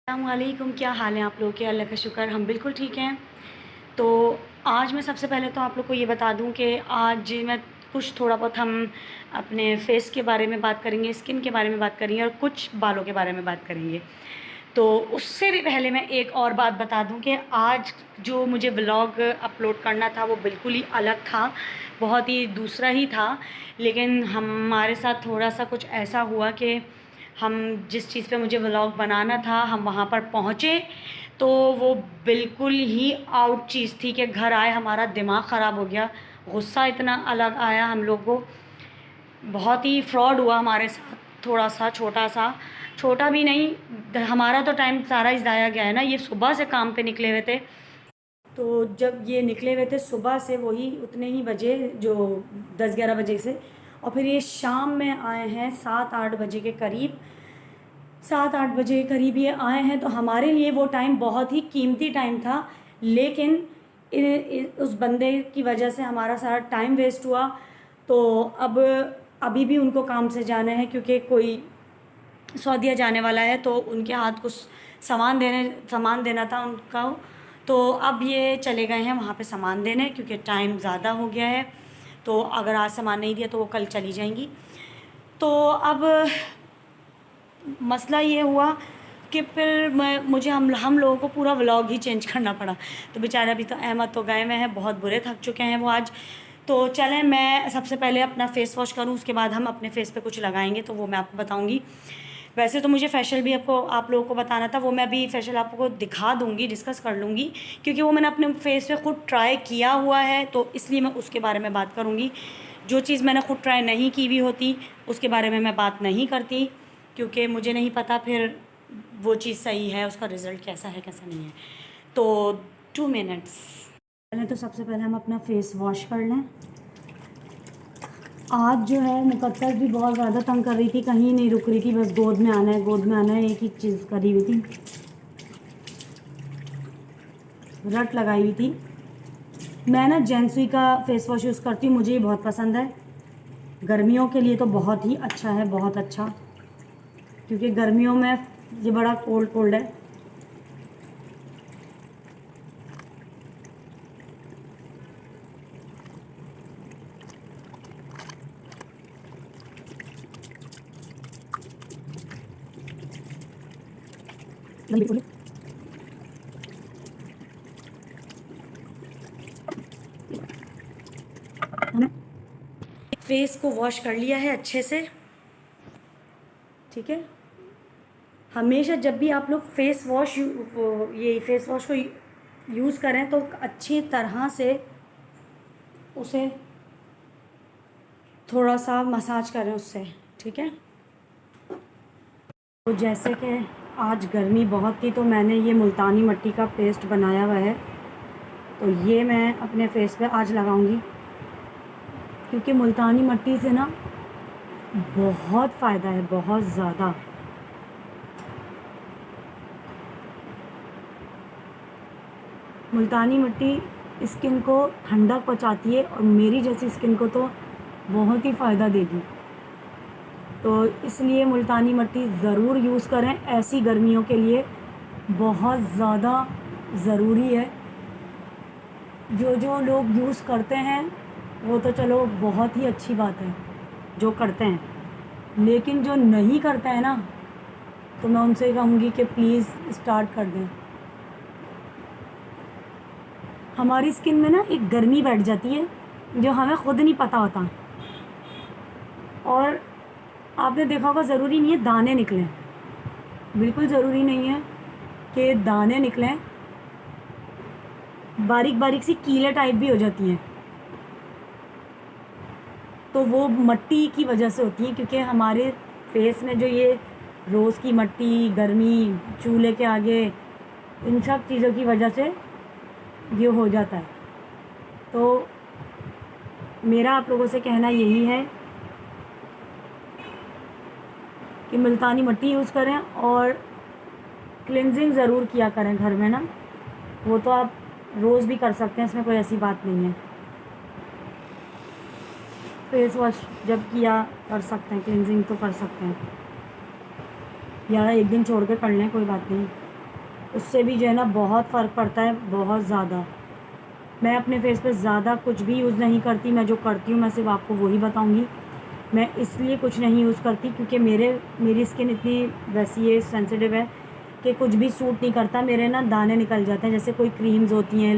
अस्सलामुअलैकुम, क्या हाल है आप लोगों के? अल्लाह का शुक्र हम बिल्कुल ठीक हैं। तो आज मैं सबसे पहले तो आप लोग को ये बता दूं कि आज मैं कुछ थोड़ा बहुत हम अपने फ़ेस के बारे में बात करेंगे, स्किन के बारे में बात करेंगे और कुछ बालों के बारे में बात करेंगे। तो उससे भी पहले मैं एक और बात बता दूं कि आज जो मुझे व्लॉग अपलोड करना था वो बिल्कुल ही अलग था, बहुत ही दूसरा ही था। लेकिन हमारे साथ थोड़ा-सा कुछ ऐसा हुआ कि हम जिस चीज़ पे मुझे व्लॉग बनाना था हम वहाँ पर पहुँचे, तो वो बिल्कुल ही आउट चीज़ थी कि घर आए हमारा दिमाग ख़राब हो गया। गुस्सा इतना अलग आया हम लोग को, बहुत ही फ्रॉड हुआ हमारे साथ, थोड़ा-सा छोटा-सा, छोटा भी नहीं, हमारा तो टाइम सारा ही ज़ाया गया है ना। ये सुबह से काम पे निकले हुए थे, तो जब ये निकले हुए थे सुबह से वही उतने ही बजे जो 10-11 बजे से, और फिर ये शाम में आए हैं 7-8 बजे के करीब। 7-8 बजे के करीब ये आए हैं, तो हमारे लिए वो टाइम बहुत ही कीमती टाइम था। लेकिन उस बंदे की वजह से हमारा सारा टाइम वेस्ट हुआ। तो अब अभी भी उनको काम से जाना है क्योंकि कोई सऊदीया जाने वाला है, तो उनके हाथ कुछ सामान देना था उनका। तो अब ये चले गए हैं वहाँ पे सामान देने क्योंकि टाइम ज़्यादा हो गया है। तो अगर आज सामान नहीं दिया तो वो कल चली जाएंगी। तो अब मसला ये हुआ कि फिर मुझे हम लोगों को पूरा व्लॉग ही चेंज करना पड़ा। तो बेचारे अभी तो अहमद तो गए हुए हैं, बहुत बुरे थक चुके हैं वो आज। तो चलें मैं सबसे पहले अपना फ़ेस वॉश करूं, उसके बाद हम अपने फ़ेस पे कुछ लगाएंगे तो वो मैं आपको बताऊंगी। वैसे तो मुझे फेशियल भी आप लोगों को बताना था, वो मैं अभी फेशियल आपको दिखा दूंगी, डिस्कस कर लूँगी, क्योंकि वो मैंने अपने फ़ेस पे ख़ुद ट्राई किया हुआ है, तो इसलिए मैं उसके बारे में बात करूँगी। जो चीज़ मैंने ख़ुद ट्राई नहीं की हुई होती उसके बारे में मैं बात नहीं करती, क्योंकि मुझे नहीं पता फिर वो चीज़ सही है, उसका रिज़ल्ट कैसा है कैसा नहीं है। तो 2 मिनट्स पहले तो सबसे पहले हम अपना फ़ेस वॉश कर लें। आज जो है मुकद्दर भी बहुत ज़्यादा तंग कर रही थी, कहीं नहीं रुक रही थी, बस गोद में आना है गोद में आना है, एक ही चीज़ करी हुई थी, रट लगाई हुई थी। मैं ना जेंसुई का फ़ेस वॉश यूज़ करती हूँ, मुझे ये बहुत पसंद है। गर्मियों के लिए तो बहुत ही अच्छा है, बहुत अच्छा, क्योंकि गर्मियों में ये बड़ा कोल्ड कोल्ड है। फेस को वॉश कर लिया है अच्छे से, ठीक है। हमेशा जब भी आप लोग फेस वॉश को यूज़ करें तो अच्छी तरह से उसे थोड़ा सा मसाज करें उससे, ठीक है। तो जैसे कि आज गर्मी बहुत थी तो मैंने ये मुल्तानी मिट्टी का पेस्ट बनाया हुआ है, तो ये मैं अपने फेस पे आज लगाऊंगी, क्योंकि मुल्तानी मिट्टी से ना बहुत फ़ायदा है, बहुत ज़्यादा। मुल्तानी मिट्टी स्किन को ठंडक पहुंचाती है और मेरी जैसी स्किन को तो बहुत ही फ़ायदा देगी। तो इसलिए मुल्तानी मिट्टी ज़रूर यूज़ करें, ऐसी गर्मियों के लिए बहुत ज़्यादा ज़रूरी है। जो लोग यूज़ करते हैं वो तो चलो बहुत ही अच्छी बात है जो करते हैं, लेकिन जो नहीं करते हैं ना, तो मैं उनसे कहूँगी कि प्लीज़ स्टार्ट कर दें। हमारी स्किन में ना एक गर्मी बैठ जाती है जो हमें ख़ुद नहीं पता होता, और आपने देखा होगा ज़रूरी नहीं है दाने निकलें, बिल्कुल ज़रूरी नहीं है कि दाने निकलें, बारीक बारीक सी कीले टाइप भी हो जाती हैं, तो वो मिट्टी की वजह से होती है, क्योंकि हमारे फेस में जो ये रोज़ की मिट्टी, गर्मी, चूल्हे के आगे, इन सब चीज़ों की वजह से ये हो जाता है। तो मेरा आप लोगों से कहना यही है कि मुल्तानी मिट्टी यूज़ करें और क्लिनजिंग ज़रूर किया करें घर में ना, वो तो आप रोज़ भी कर सकते हैं, इसमें कोई ऐसी बात नहीं है। फेस वॉश जब किया कर सकते हैं, क्लिनजिंग तो कर सकते हैं, या एक दिन छोड़ के कर लें, कोई बात नहीं। उससे भी जो है ना बहुत फ़र्क पड़ता है, बहुत ज़्यादा। मैं अपने फेस पे ज़्यादा कुछ भी यूज़ नहीं करती, मैं जो करती हूँ मैं सिर्फ आपको वही बताऊँगी। मैं इसलिए कुछ नहीं यूज़ करती क्योंकि मेरी स्किन इतनी वैसी है, सेंसिटिव है कि कुछ भी सूट नहीं करता। मेरे ना दाने निकल जाते हैं, जैसे कोई क्रीम्स होती हैं,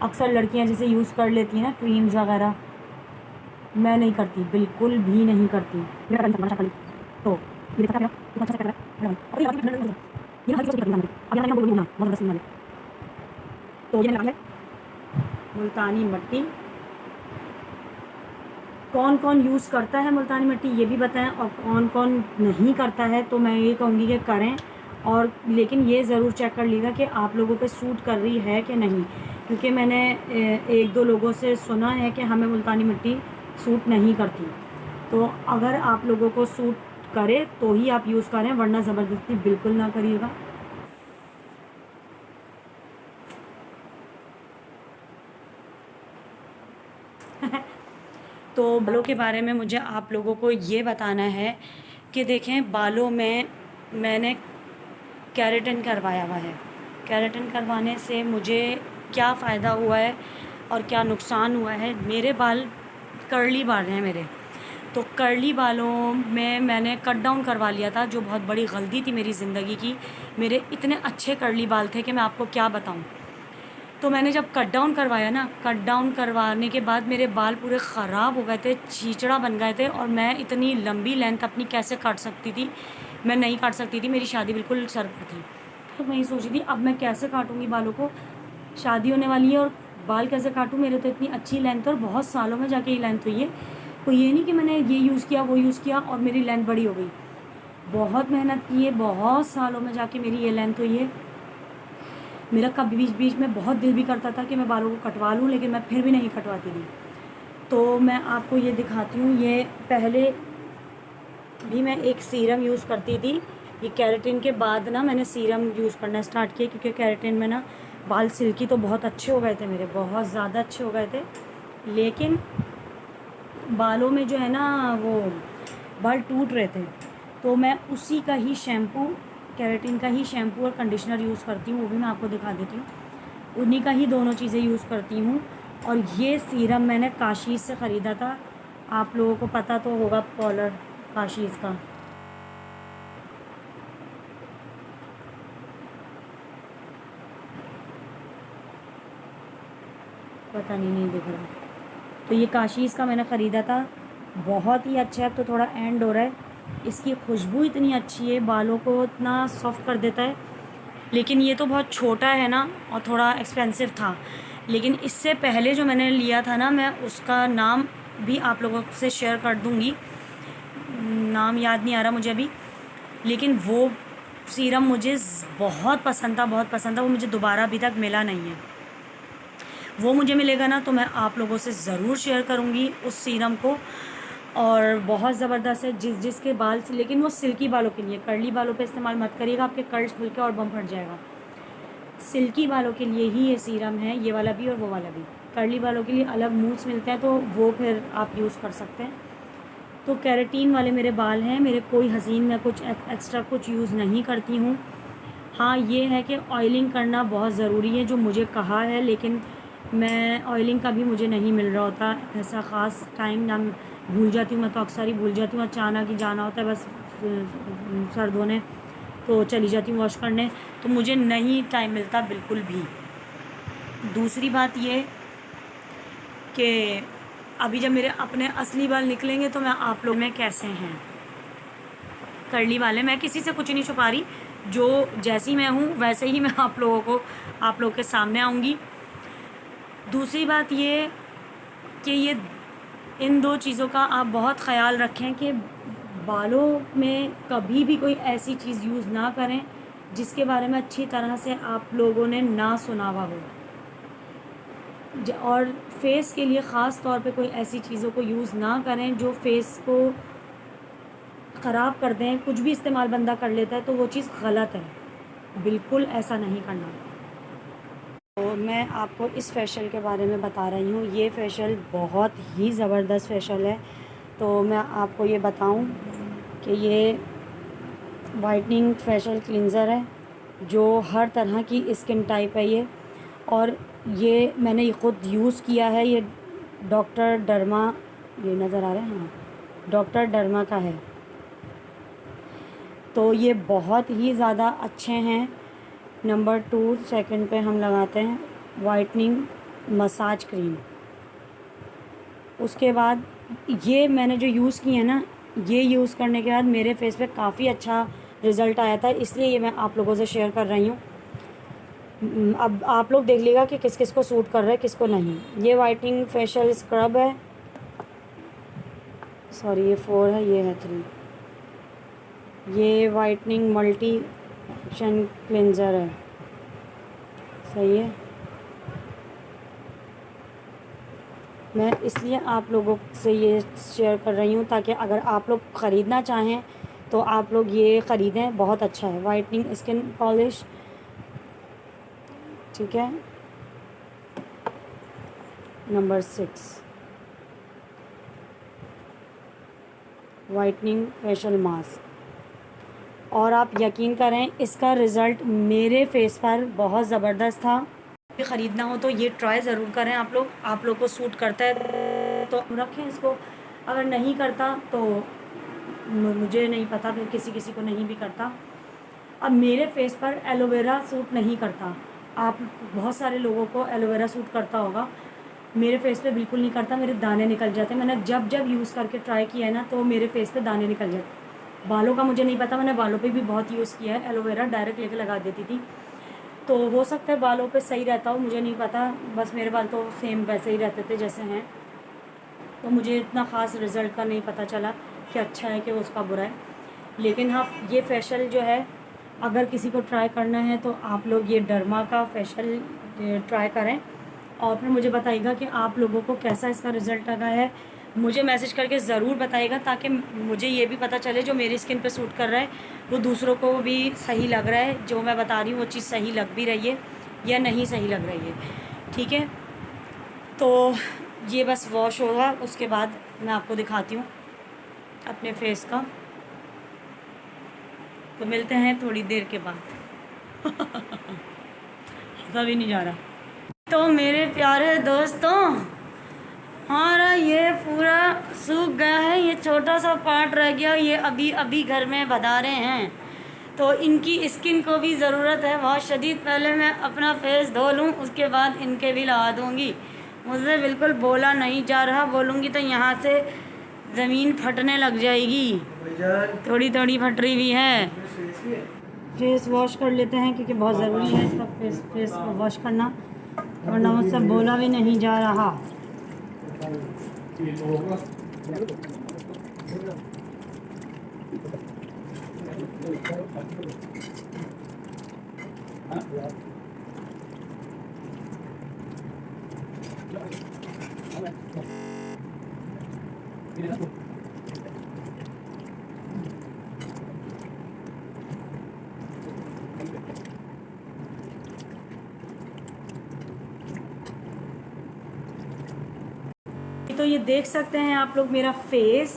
अक्सर लड़कियां जैसे यूज़ कर लेती हैं ना क्रीम्स वगैरह, मैं नहीं करती, बिल्कुल भी नहीं करती। तो ये देखा क्या कितना अच्छा से कर रहा है, और ये लगा के ये हल्की सी करनी है। अब यहाँ बोल बोलना बहुत रसमी वाले। तो ये मैंने लगा है मुल्तानी मिट्टी। कौन कौन यूज़ करता है मुल्तानी मिट्टी ये भी बताएं, और कौन कौन नहीं करता है, तो मैं ये कहूँगी कि करें। और लेकिन ये ज़रूर चेक कर लीजिएगा कि आप लोगों पे सूट कर रही है कि नहीं, क्योंकि मैंने एक दो लोगों से सुना है कि हमें मुल्तानी मिट्टी सूट नहीं करती। तो अगर आप लोगों को सूट करे तो ही आप यूज़ करें, वरना ज़बरदस्ती बिल्कुल ना करिएगा। तो बालों के बारे में मुझे आप लोगों को ये बताना है कि देखें, बालों में मैंने केराटिन करवाया हुआ है। केराटिन करवाने से मुझे क्या फ़ायदा हुआ है और क्या नुकसान हुआ है। मेरे बाल कर्ली बाल हैं मेरे, तो कर्ली बालों में मैंने कट डाउन करवा लिया था, जो बहुत बड़ी गलती थी मेरी ज़िंदगी की। मेरे इतने अच्छे कर्ली बाल थे कि मैं आपको क्या बताऊं। तो मैंने जब कट डाउन करवाया ना, कट डाउन करवाने के बाद मेरे बाल पूरे ख़राब हो गए थे, चीचड़ा बन गए थे, और मैं इतनी लंबी लेंथ अपनी कैसे काट सकती थी, मैं नहीं काट सकती थी। मेरी शादी बिल्कुल सर पर थी, तो मैं ये सोच रही थी अब मैं कैसे काटूँगी बालों को, शादी होने वाली है और बाल कैसे काटूँ। मेरे तो इतनी अच्छी लेंथ है और बहुत सालों में जाके ये लेंथ हुई है। कोई ये नहीं कि मैंने ये यूज़ किया वो यूज़ किया और मेरी लेंथ बड़ी हो गई। बहुत मेहनत की है, बहुत सालों में जाके मेरी ये लेंथ हुई है। मेरा कभी बीच बीच में बहुत दिल भी करता था कि मैं बालों को कटवा लूँ, लेकिन मैं फिर भी नहीं कटवाती थी। तो मैं आपको ये दिखाती हूँ। ये पहले भी मैं एक सीरम यूज़ करती थी, ये केराटिन के बाद ना मैंने सीरम यूज़ करना स्टार्ट किया, क्योंकि केराटिन में ना बाल सिल्की तो बहुत अच्छे हो गए थे मेरे, बहुत ज़्यादा अच्छे हो गए थे, लेकिन बालों में जो है ना वो बाल टूट रहे थे। तो मैं उसी का ही शैम्पू, केराटिन का ही शैम्पू और कंडीशनर यूज़ करती हूँ, वो भी मैं आपको दिखा देती हूँ। उन्हीं का ही दोनों चीज़ें यूज़ करती हूँ। और ये सीरम मैंने काशीज़ से ख़रीदा था, आप लोगों को पता तो होगा पॉलर काशीज़ का। पता नहीं दिख रहा। तो ये काशीज़ का मैंने ख़रीदा था, बहुत ही अच्छा है। तो थोड़ा एंड हो रहा है, इसकी खुशबू इतनी अच्छी है, बालों को इतना सॉफ्ट कर देता है। लेकिन ये तो बहुत छोटा है ना और थोड़ा एक्सपेंसिव था। लेकिन इससे पहले जो मैंने लिया था ना, मैं उसका नाम भी आप लोगों से शेयर कर दूँगी, नाम याद नहीं आ रहा मुझे अभी। लेकिन वो सीरम मुझे बहुत पसंद था, बहुत पसंद था। वो मुझे दोबारा अभी तक मिला नहीं है। वो मुझे मिलेगा ना तो मैं आप लोगों से ज़रूर शेयर करूँगी उस सीरम को। और बहुत ज़बरदस्त है जिसके बाल से, लेकिन वो सिल्की बालों के लिए, कर्ली बालों पे इस्तेमाल मत करिएगा, आपके कर्ल्स खुल के और बम फट जाएगा। सिल्की बालों के लिए ही ये सीरम है, ये वाला भी और वो वाला भी। कर्ली बालों के लिए अलग मूव्स मिलते हैं, तो वो फिर आप यूज़ कर सकते हैं। तो केराटिन वाले मेरे बाल हैं, मेरे कोई हसीन, मैं कुछ एक्स्ट्रा कुछ यूज़ नहीं करती हूँ। हाँ ये है कि ऑयलिंग करना बहुत ज़रूरी है, जो मुझे कहा है, लेकिन मैं ऑयलिंग का भी मुझे नहीं मिल रहा होता ऐसा ख़ास टाइम ना, भूल जाती हूँ मैं, तो अक्सर ही भूल जाती हूँ। अचानक ही जाना होता है बस सर धोने, तो चली जाती हूँ वॉश करने, तो मुझे नहीं टाइम मिलता बिल्कुल भी। दूसरी बात ये कि अभी जब मेरे अपने असली बाल निकलेंगे तो मैं आप लोग में कैसे हैं कर्ली वाले, मैं किसी से कुछ नहीं छुपा रही, जो जैसी मैं हूँ वैसे ही मैं आप लोगों के सामने आऊँगी। दूसरी बात ये कि ये इन दो चीज़ों का आप बहुत ख़याल रखें कि बालों में कभी भी कोई ऐसी चीज़ यूज़ ना करें जिसके बारे में अच्छी तरह से आप लोगों ने ना सुना हुआ हो। और फेस के लिए ख़ास तौर पे कोई ऐसी चीज़ों को यूज़ ना करें जो फेस को ख़राब कर दें। कुछ भी इस्तेमाल बंदा कर लेता है तो वो चीज़ गलत है, बिल्कुल ऐसा नहीं करना। तो मैं आपको इस फेशियल के बारे में बता रही हूँ। ये फेशियल बहुत ही ज़बरदस्त फेशियल है। तो मैं आपको ये बताऊँ कि ये वाइटनिंग फेशियल क्लींज़र है, जो हर तरह की स्किन टाइप है ये। और ये मैंने ख़ुद यूज़ किया है। ये डॉक्टर डर्मा, ये नज़र आ रहा है, हाँ, डॉक्टर डर्मा का है। तो ये बहुत ही ज़्यादा अच्छे हैं। नंबर 2 सेकंड पे हम लगाते हैं वाइटनिंग मसाज क्रीम। उसके बाद ये मैंने जो यूज़ किए हैं ना, ये यूज़ करने के बाद मेरे फेस पे काफ़ी अच्छा रिज़ल्ट आया था, इसलिए ये मैं आप लोगों से शेयर कर रही हूँ। अब आप लोग देख लीजिएगा कि किस किस को सूट कर रहा है, किसको नहीं। ये वाइटनिंग फेशियल स्क्रब है, सॉरी ये 4 है, ये है 3। ये वाइटनिंग मल्टी एक्शन क्लिनज़र है, सही है। मैं इसलिए आप लोगों से ये शेयर कर रही हूँ ताकि अगर आप लोग ख़रीदना चाहें तो आप लोग ये ख़रीदें, बहुत अच्छा है। वाइटनिंग स्किन पॉलिश, ठीक है। Number 6 whitening facial mask. और आप यकीन करें इसका रिज़ल्ट मेरे फेस पर बहुत ज़बरदस्त था। ख़रीदना हो तो ये ट्राई ज़रूर करें आप लोग को सूट करता है तो रखें इसको, अगर नहीं करता तो मुझे नहीं पता, फिर किसी किसी को नहीं भी करता। अब मेरे फेस पर एलोवेरा सूट नहीं करता, आप बहुत सारे लोगों को एलोवेरा सूट करता होगा, मेरे फेस पे बिल्कुल नहीं करता, मेरे दाने निकल जाते हैं। मैंने जब जब यूज़ करके ट्राई किया है ना तो मेरे फेस पे दाने निकल जाते। बालों का मुझे नहीं पता, मैंने बालों पे भी बहुत यूज़ किया है एलोवेरा, डायरेक्ट लेके लगा देती थी, तो हो सकता है बालों पे सही रहता हो, मुझे नहीं पता। बस मेरे बाल तो सेम वैसे ही रहते थे जैसे हैं, तो मुझे इतना ख़ास रिज़ल्ट का नहीं पता चला कि अच्छा है कि उसका बुरा है। लेकिन हाँ, ये फेशियल जो है अगर किसी को ट्राई करना है तो आप लोग ये डर्मा का फेशियल ट्राई करें और फिर मुझे बताइएगा कि आप लोगों को कैसा इसका रिज़ल्ट लगा है। मुझे मैसेज करके ज़रूर बताइएगा ताकि मुझे ये भी पता चले जो मेरी स्किन पे सूट कर रहा है वो दूसरों को भी सही लग रहा है, जो मैं बता रही हूँ वो चीज़ सही लग भी रही है या नहीं सही लग रही है, ठीक है। तो ये बस वॉश होगा, उसके बाद मैं आपको दिखाती हूँ अपने फेस का। तो मिलते हैं थोड़ी देर के बाद। भी नहीं जा रहा। तो मेरे प्यारे दोस्तों, हमारा ये पूरा सूख गया है, ये छोटा सा पार्ट रह गया, ये अभी अभी घर में बना रहे हैं, तो इनकी स्किन को भी ज़रूरत है बहुत शदीद। पहले मैं अपना फेस धो लूँ, उसके बाद इनके भी लगा दूँगी। मुझसे बिल्कुल बोला नहीं जा रहा, बोलूँगी तो यहाँ से ज़मीन फटने लग जाएगी, थोड़ी थोड़ी फट रही भी है। फेस वॉश कर लेते हैं क्योंकि बहुत ज़रूरी है इसका फेस को वॉश करना, वरना मुझसे बोला भी नहीं जा रहा। तो ये देख सकते हैं आप लोग मेरा फेस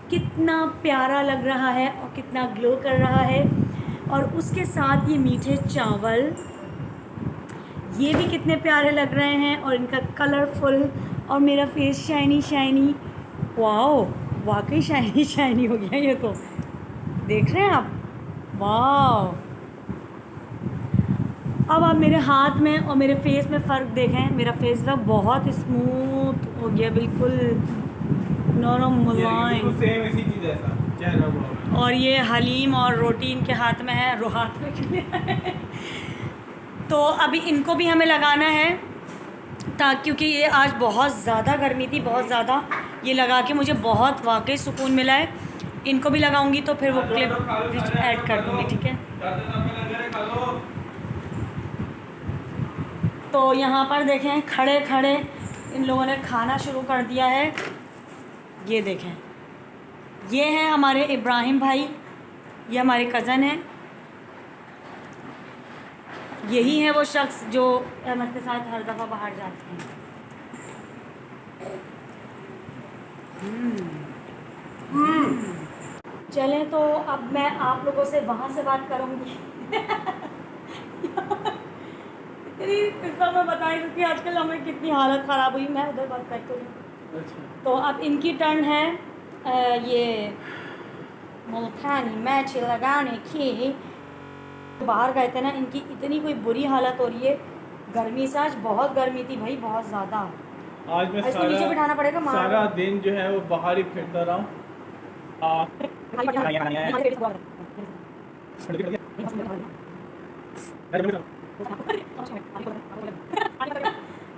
कितना प्यारा लग रहा है और कितना ग्लो कर रहा है, और उसके साथ ये मीठे चावल ये भी कितने प्यारे लग रहे हैं और इनका कलरफुल, और मेरा फेस शाइनी शाइनी। वाओ, वाकई शाइनी शाइनी हो गया ये तो, देख रहे हैं आप, वाओ। अब आप मेरे हाथ में और मेरे फेस में फ़र्क देखें, मेरा फेस ना बहुत स्मूथ हो गया, बिल्कुल नरम मुलायम, सेम इसी चीज़ ऐसा चेहरा। और ये हलीम और रोटी इनके हाथ में है, हाथ में तो अभी इनको भी हमें लगाना है, ताकि क्योंकि ये आज बहुत ज़्यादा गर्मी थी, बहुत ज़्यादा, ये लगा के मुझे बहुत वाकई सुकून मिला है। इनको भी लगाऊंगी तो फिर वो क्लिप ऐड कर दूँगी, ठीक है। तो यहाँ पर देखें खड़े खड़े इन लोगों ने खाना शुरू कर दिया है। ये देखें, ये हैं हमारे इब्राहिम भाई, ये हमारे कज़न हैं, यही है वो शख्स जो अहमद के साथ हर दफ़ा बाहर जाते हैं। चलें तो अब मैं आप लोगों से वहाँ से बात करूँगी। इस बार मैं बता ही सकती आजकल हमें कितनी हालत ख़राब हुई। मैं उधर बात करती हूँ। अच्छा तो अब इनकी टर्न है ये मुल्तानी मैच लगाने की। बाहर गए थे ना, इनकी इतनी कोई बुरी हालत हो रही है गर्मी से। आज बहुत गर्मी थी भाई, बहुत ज़्यादा। आज मैं इसको नीचे बिठाना पड़ेगा सारा दिन जो है वो बाहर ही फिरता रहा हूँ।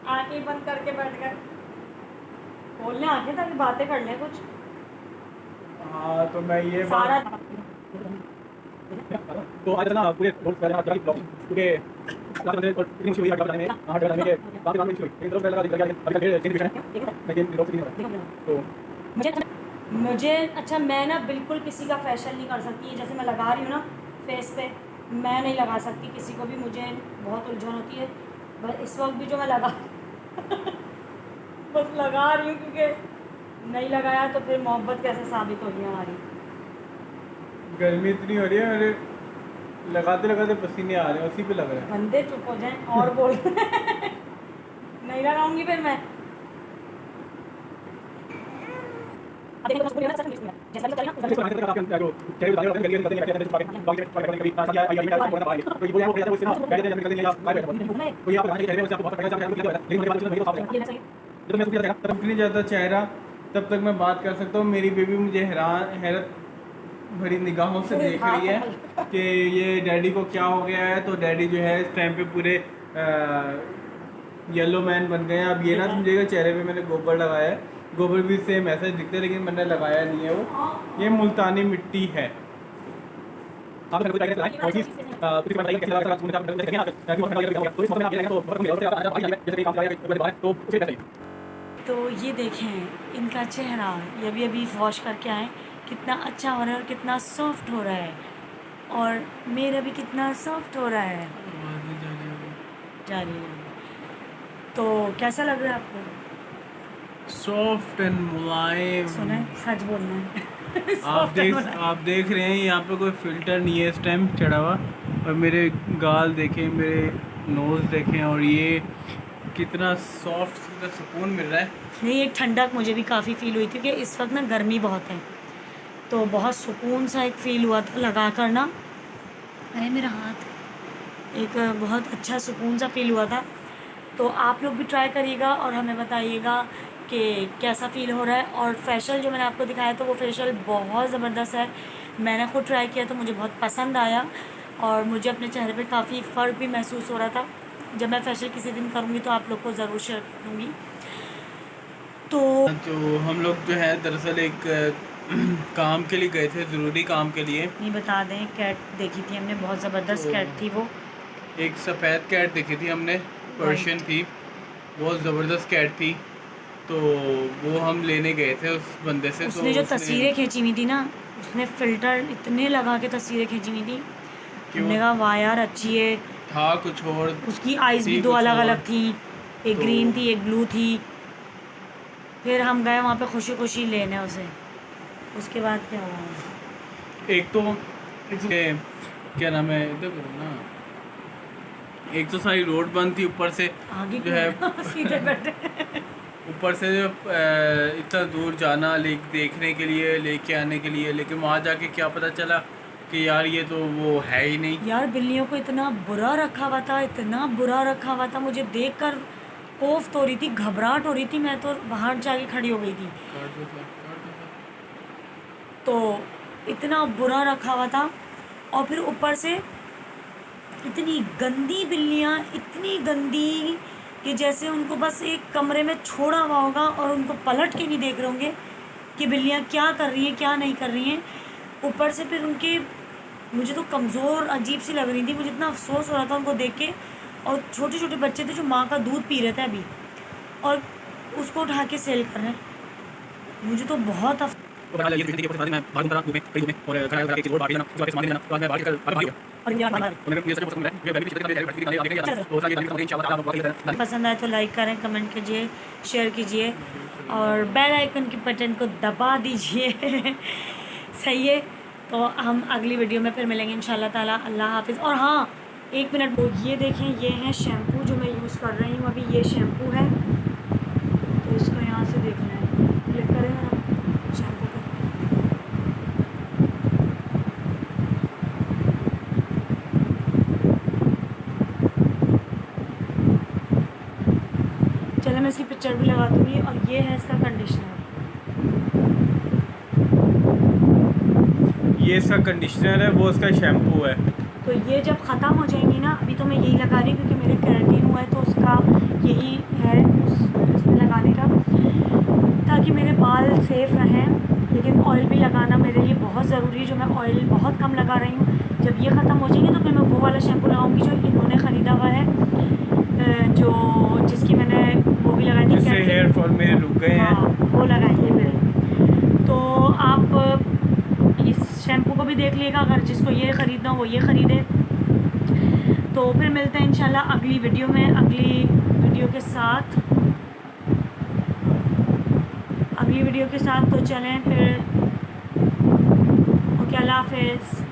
आंखें बंद करके बैठ गए, खोलने आंखें ताकि बातें कर लें कुछ। हाँ तो मैं ये सारा तो आज ना पूरे रोड पर ब्लॉग पूरे इतनी हुई हट बताने में हट बताने के बाकी काम नहीं हुई इन तरफ लगा दिख गया अभी कल चेंज दिखा है लेकिन रोड नहीं हो रहा तो मुझे अच्छा, मैं ना बिल्कुल किसी का फैशन नहीं कर सकती। जैसे मैं लगा रही हूँ ना फेस पे, मैं नहीं लगा सकती किसी को भी, मुझे बहुत उलझन होती है। बस इस वक्त भी जो मैं लगा बस लगा रही हूँ, क्योंकि नहीं लगाया तो फिर मोहब्बत कैसे साबित होगी हमारी। गर्मी इतनी हो रही है, मेरे लगाते लगाते पसीने आ रहे हैं, उसी पे लग रहा है। बंदे चुप हो जाएं और बोल नहीं लगाऊंगी फिर मैं। तब नहीं जाता चेहरा तब तक मैं बात कर सकता हूँ। मेरी बेबी मुझे हैरत भरी निगाहों से देख रही है कि ये डैडी को क्या हो गया है। तो डैडी जो है इस टाइम पे पूरे येलो मैन बन गए हैं। अब ये ना समझिएगा चेहरे पे मैंने गोबर लगाया है, गोबर भी सेम ऐसा ही दिखता है लेकिन मैंने लगाया नहीं है। वो ये मुल्तानी मिट्टी है। तो ये देखें इनका चेहरा, ये अभी वॉश करके आए, कितना अच्छा हो रहा है और कितना सॉफ्ट हो रहा है। और मेरा भी कितना सॉफ्ट हो रहा है। जा रही है। तो कैसा लग रहा है आपको? सॉफ्ट एंड मुलायम। सुना है, सच बोलना है। आप देख रहे हैं यहाँ पे कोई फिल्टर नहीं है इस टाइम चढ़ा हुआ। और मेरे गाल देखें, मेरे नोज़ देखें, और ये कितना सॉफ्ट, कितना सुकून मिल रहा है। नहीं, एक ठंडक मुझे भी काफ़ी फ़ील हुई थी कि इस वक्त ना गर्मी बहुत है, तो बहुत सुकून सा एक फ़ील हुआ था लगा कर ना। अरे मेरा हाथ, एक बहुत अच्छा सुकून सा फ़ील हुआ था। तो आप लोग भी ट्राई करिएगा और हमें बताइएगा कि कैसा फ़ील हो रहा है। और फेशियल जो मैंने आपको दिखाया तो वो फेशियल बहुत ज़बरदस्त है। मैंने ख़ुद ट्राई किया तो मुझे बहुत पसंद आया और मुझे अपने चेहरे पे काफ़ी फ़र्क भी महसूस हो रहा था। जब मैं फेशियल किसी दिन करूँगी तो आप लोग को ज़रूर शेयर करूँगी। तो हम लोग जो है दरअसल एक काम के लिए गए थे, ज़रूरी काम के लिए। नहीं बता दें, कैट देखी थी हमने, बहुत ज़बरदस्त कैट थी वो। एक सफ़ेद कैट देखी थी हमने, पर्शियन थी, बहुत ज़बरदस्त कैट थी। तो वो हम लेने गए थे उस बंदे से। उसने तो जो तस्वीरें खींची हुई थी ना, उसने फ़िल्टर इतने लगा के तस्वीरें खींची हुई थी, हमने कहा वाह यार अच्छी है। था कुछ और, उसकी आइज़ भी दो अलग अलग थी, एक ग्रीन थी एक ब्लू थी। फिर हम गए वहाँ पे खुशी खुशी लेने उसे। उसके बाद क्या हुआ? एक तो क्या नाम है इधर करो ना, एक तो सारी रोड बंद थी, ऊपर से आगे जो है सीधे बैठे ऊपर से जो इतना दूर जाना देखने के लिए, लेके आने के लिए। लेकिन वहाँ जाके क्या पता चला कि यार ये तो वो है ही नहीं। यार बिल्लियों को इतना बुरा रखा हुआ था, इतना बुरा रखा हुआ था, मुझे देखकर कोफ्त हो रही थी, घबराहट हो रही थी। मैं तो बाहर जाके खड़ी हो गई थी। तो इतना बुरा रखा हुआ था। और फिर ऊपर से इतनी गंदी बिल्लियाँ, इतनी गंदी कि जैसे उनको बस एक कमरे में छोड़ा हुआ होगा और उनको पलट के नहीं देख रहे होंगे कि बिल्लियाँ क्या कर रही हैं क्या नहीं कर रही हैं। ऊपर से फिर उनके, मुझे तो कमज़ोर अजीब सी लग रही थी, मुझे इतना अफसोस हो रहा था उनको देख के। और छोटे छोटे बच्चे थे जो माँ का दूध पी रहे थे अभी, और उसको उठा के सेल कर रहे हैं। मुझे तो बहुत पसंद आए तो लाइक करें, कमेंट कीजिए, शेयर कीजिए और बेल आइकन के बटन को दबा दीजिए। सही है। तो हम अगली वीडियो में फिर मिलेंगे इंशाल्लाह ताला। अल्लाह हाफिज़। और हाँ, एक मिनट, वो ये देखें, ये है शैम्पू जो मैं यूज़ कर रही हूँ अभी, ये शैम्पू है। तो इसको यहाँ से देखना है, क्लिक करें ना शैम्पू पर। चलो मैं इसकी पिक्चर भी लगा दूँगी। और ये है इसका कंडीशनर। ये इसका कंडीशनर है, वो इसका शैम्पू है। तो ये जब ख़त्म हो जाएंगी ना, अभी तो मैं यही लगा रही हूँ क्योंकि मेरे केराटिन हुआ है, तो उसका यही है उसमें लगाने का, ताकि मेरे बाल सेफ रहें। लेकिन ऑयल भी लगाना मेरे लिए बहुत ज़रूरी है, जो मैं ऑयल बहुत कम लगा रही हूँ। जब ये ख़त्म हो जाएंगे तो फिर मैं वो वाला शैम्पू लगाऊंगी जो इन्होंने ख़रीदा हुआ है, जो जिसकी मैंने वो भी लगाई थी, जिससे हेयर फॉल मेरे रुक गए हैं। हाँ, वो लगाएंगे मेरे। तो आप इस शैम्पू को भी देख लिएगा, अगर जिसको ये ख़रीदना हो वो ये ख़रीदे। तो फिर मिलते हैं इंशाल्लाह अगली वीडियो में, अगली वीडियो के साथ। तो चलें फिर। ओके, अल्लाह हाफ़िज़।